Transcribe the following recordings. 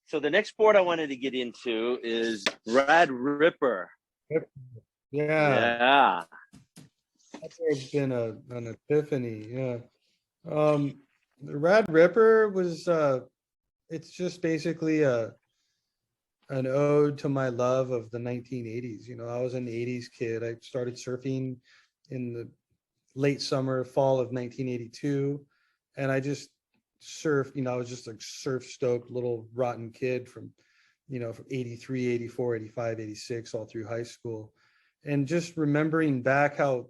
So the next sport I wanted to get into is Rad Ripper. Yeah, Yeah. that's been an epiphany. Yeah. The Rad Ripper was it's just basically an ode to my love of the 1980s. You know, I was an 80s kid. I started surfing in the late summer, fall of 1982, and I just surfed. You know, I was just a surf stoked little rotten kid from, you know, from 83, 84, 85, 86, all through high school. And just remembering back how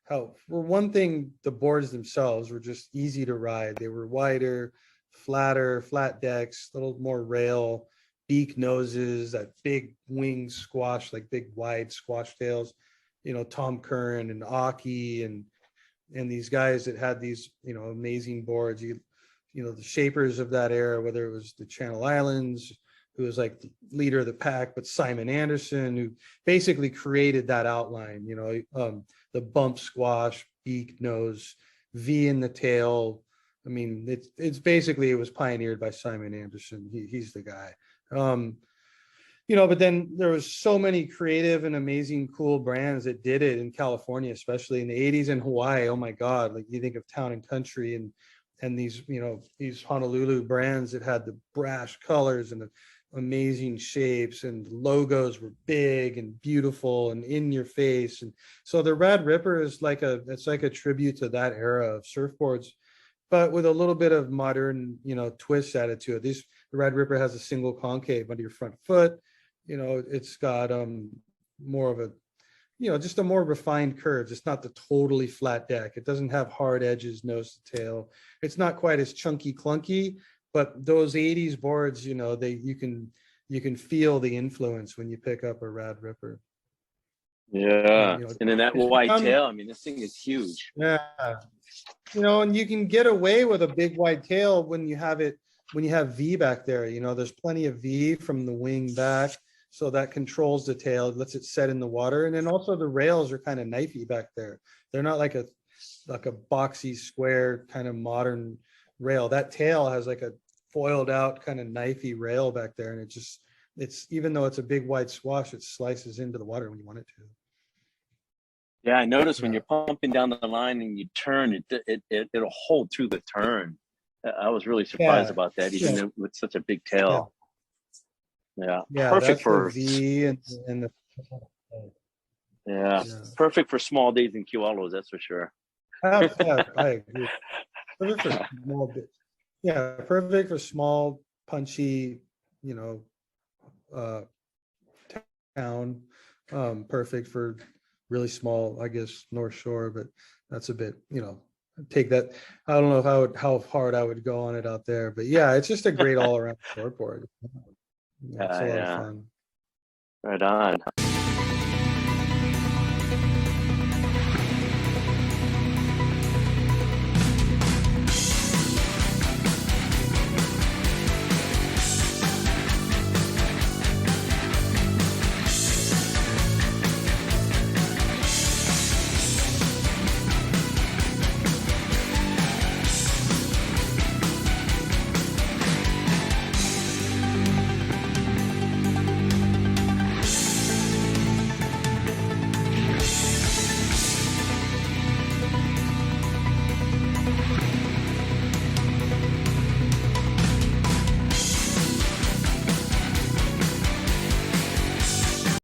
for one thing, the boards themselves were just easy to ride. They were wider, flat decks, a little more rail, beak noses, that big wing squash, like big wide squash tails. You know, Tom Curran and Aki and these guys that had these, you know, amazing boards. You know, the shapers of that era, whether it was the Channel Islands, who was like the leader of the pack, but Simon Anderson, who basically created that outline, you know, the bump squash, beak nose, V in the tail. I mean, it's basically, it was pioneered by Simon Anderson. He's the guy. You know, but then there was so many creative and amazing, cool brands that did it in California, especially in the 80s, and Hawaii. Oh my God. Like, you think of Town and Country and these, you know, these Honolulu brands that had the brash colors and the amazing shapes, and logos were big and beautiful and in your face. And so the Rad Ripper is like it's like a tribute to that era of surfboards, but with a little bit of modern, you know, twist added to it. The Rad Ripper has a single concave under your front foot. You know, it's got more of a, you know, just a more refined curves. It's not the totally flat deck. It doesn't have hard edges, nose to tail. It's not quite as chunky clunky, but those 80s boards, you know, you can feel the influence when you pick up a Rad Ripper. Yeah. You know, And then that wide tail, I mean, this thing is huge. Yeah. You know, and you can get away with a big wide tail when you have V back there. You know, there's plenty of V from the wing back. So that controls the tail, lets it set in the water. And then also the rails are kind of knifey back there. They're not like a boxy square kind of modern rail. That tail has like a foiled out kind of knifey rail back there. And it's even though it's a big wide swash, it slices into the water when you want it to. Yeah, I noticed when you're pumping down the line and you turn, it'll hold through the turn. I was really surprised about that, even with such a big tail. Yeah, perfect for V and the perfect for small days in Biolos, that's for sure. I agree. Perfect for small perfect for small, punchy, you know, town. Perfect for really small, I guess, North Shore, but that's a bit, you know, take that. I don't know how hard I would go on it out there, but yeah, it's just a great all around shortboard. Yeah, it's a lot of fun. Right on.